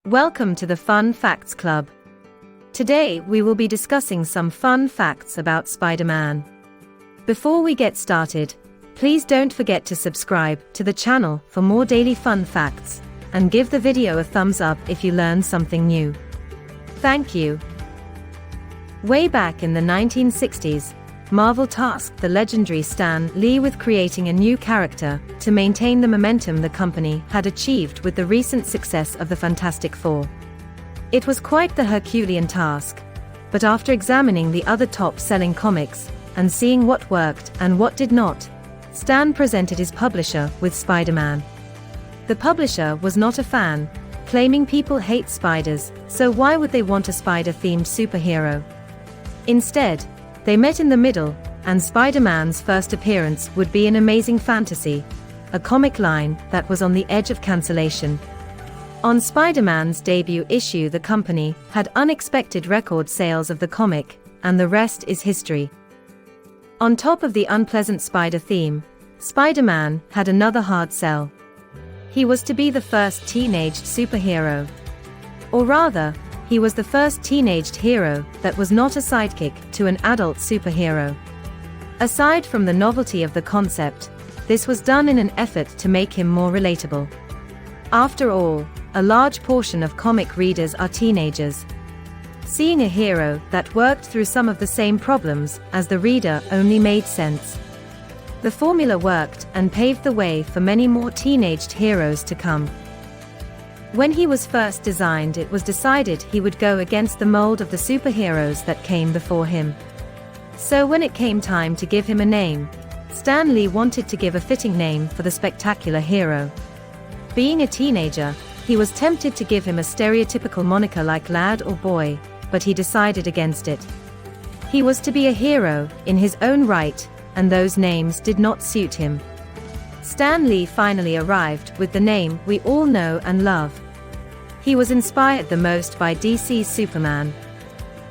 Welcome to the Fun Facts Club. Today we will be discussing some fun facts about Spider-Man. Before we get started, please don't forget to subscribe to the channel for more daily fun facts, and give the video a thumbs up if you learn something new. Thank you. Way back in the 1960s, Marvel tasked the legendary Stan Lee with creating a new character to maintain the momentum the company had achieved with the recent success of the Fantastic Four. It was quite the Herculean task, but after examining the other top-selling comics and seeing what worked and what did not, Stan presented his publisher with Spider-Man. The publisher was not a fan, claiming people hate spiders, so why would they want a spider-themed superhero? Instead, they met in the middle, and Spider-Man's first appearance would be an amazing fantasy, a comic line that was on the edge of cancellation. On Spider-Man's debut issue, the company had unexpected record sales of the comic, and the rest is history. On top of the unpleasant spider theme, Spider-Man had another hard sell. He was to be the first teenaged superhero. Or rather, he was the first teenaged hero that was not a sidekick to an adult superhero. Aside from the novelty of the concept, this was done in an effort to make him more relatable. After all, a large portion of comic readers are teenagers. Seeing a hero that worked through some of the same problems as the reader only made sense. The formula worked and paved the way for many more teenaged heroes to come. When he was first designed, it was decided he would go against the mold of the superheroes that came before him. So when it came time to give him a name, Stan Lee wanted to give a fitting name for the spectacular hero. Being a teenager, he was tempted to give him a stereotypical moniker like Lad or Boy, but he decided against it. He was to be a hero in his own right, and those names did not suit him. Stan Lee finally arrived with the name we all know and love. He was inspired the most by DC's Superman.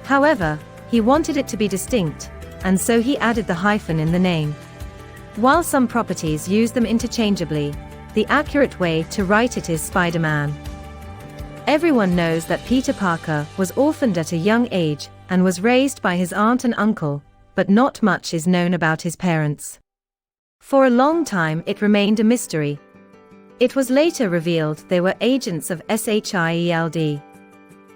However, he wanted it to be distinct, and so he added the hyphen in the name. While some properties use them interchangeably, the accurate way to write it is Spider-Man. Everyone knows that Peter Parker was orphaned at a young age and was raised by his aunt and uncle, but not much is known about his parents. For a long time it remained a mystery. It was later revealed they were agents of S.H.I.E.L.D.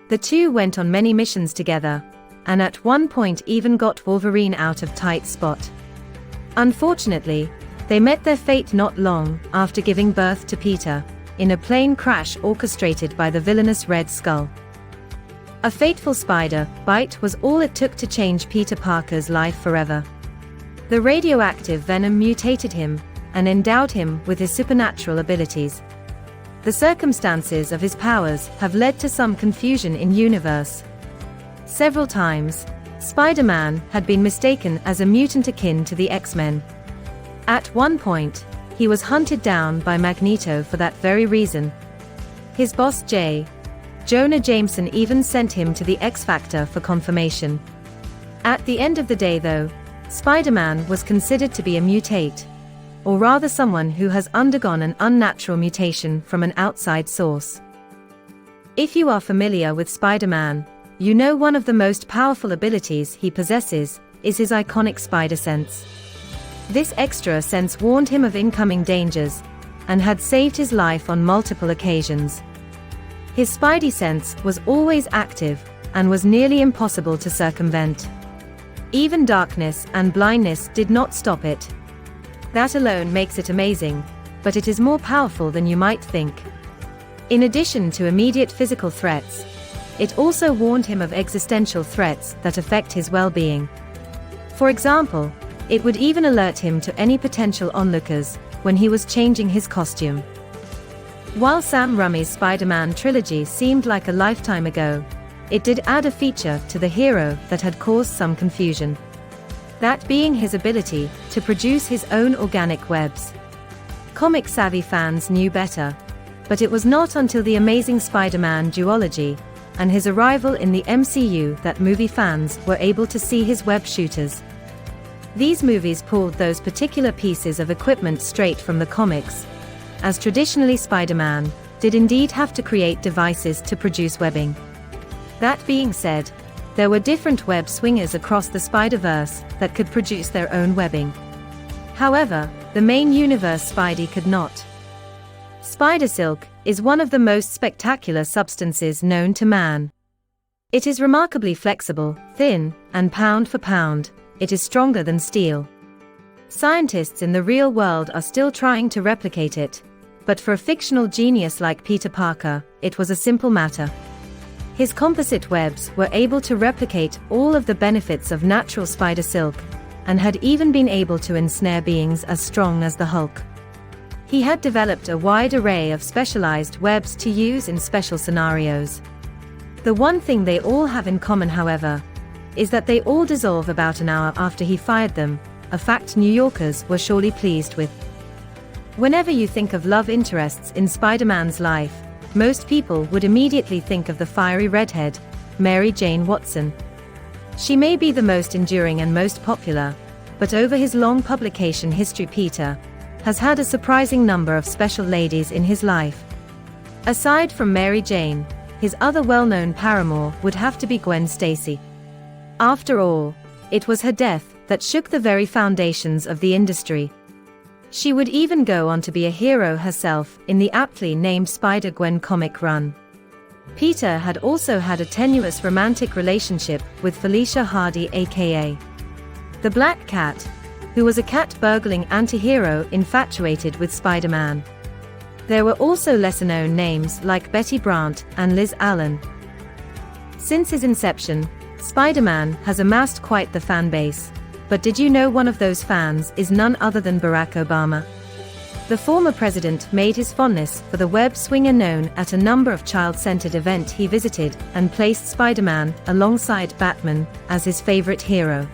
The two went on many missions together, and at one point even got Wolverine out of tight spot. Unfortunately, they met their fate not long after giving birth to Peter, in a plane crash orchestrated by the villainous Red Skull. A fateful spider bite was all it took to change Peter Parker's life forever. The radioactive venom mutated him and endowed him with his supernatural abilities. The circumstances of his powers have led to some confusion in universe. Several times, Spider-Man had been mistaken as a mutant akin to the X-Men. At one point, he was hunted down by Magneto for that very reason. His boss J. Jonah Jameson even sent him to the X-Factor for confirmation. At the end of the day though, Spider-Man was considered to be a mutate, or rather someone who has undergone an unnatural mutation from an outside source. If you are familiar with Spider-Man, you know one of the most powerful abilities he possesses is his iconic spider sense. This extra sense warned him of incoming dangers, and had saved his life on multiple occasions. His Spidey sense was always active, and was nearly impossible to circumvent. Even darkness and blindness did not stop it. That alone makes it amazing, but it is more powerful than you might think. In addition to immediate physical threats, it also warned him of existential threats that affect his well-being. For example, it would even alert him to any potential onlookers when he was changing his costume. While Sam Raimi's Spider-Man trilogy seemed like a lifetime ago, it did add a feature to the hero that had caused some confusion. That being his ability to produce his own organic webs. Comic-savvy fans knew better, but it was not until the Amazing Spider-Man duology and his arrival in the MCU that movie fans were able to see his web shooters. These movies pulled those particular pieces of equipment straight from the comics, as traditionally Spider-Man did indeed have to create devices to produce webbing. That being said, there were different web swingers across the Spider-Verse that could produce their own webbing. However, the main universe Spidey could not. Spider silk is one of the most spectacular substances known to man. It is remarkably flexible, thin, and pound for pound, it is stronger than steel. Scientists in the real world are still trying to replicate it, but for a fictional genius like Peter Parker, it was a simple matter. His composite webs were able to replicate all of the benefits of natural spider silk, and had even been able to ensnare beings as strong as the Hulk. He had developed a wide array of specialized webs to use in special scenarios. The one thing they all have in common, however, is that they all dissolve about an hour after he fired them, a fact New Yorkers were surely pleased with. Whenever you think of love interests in Spider-Man's life, most people would immediately think of the fiery redhead, Mary Jane Watson. She may be the most enduring and most popular, but over his long publication history, Peter has had a surprising number of special ladies in his life. Aside from Mary Jane, his other well-known paramour would have to be Gwen Stacy. After all, it was her death that shook the very foundations of the industry. She would even go on to be a hero herself in the aptly named Spider-Gwen comic run. Peter had also had a tenuous romantic relationship with Felicia Hardy, aka the Black Cat, who was a cat-burgling anti-hero infatuated with Spider-Man. There were also lesser-known names like Betty Brant and Liz Allen. Since his inception, Spider-Man has amassed quite the fan base. But did you know one of those fans is none other than Barack Obama? The former president made his fondness for the web swinger known at a number of child-centered events he visited and placed Spider-Man alongside Batman as his favorite hero.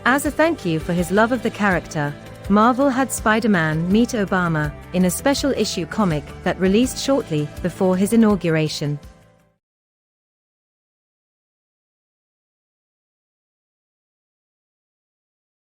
As a thank you for his love of the character, Marvel had Spider-Man meet Obama in a special issue comic that released shortly before his inauguration.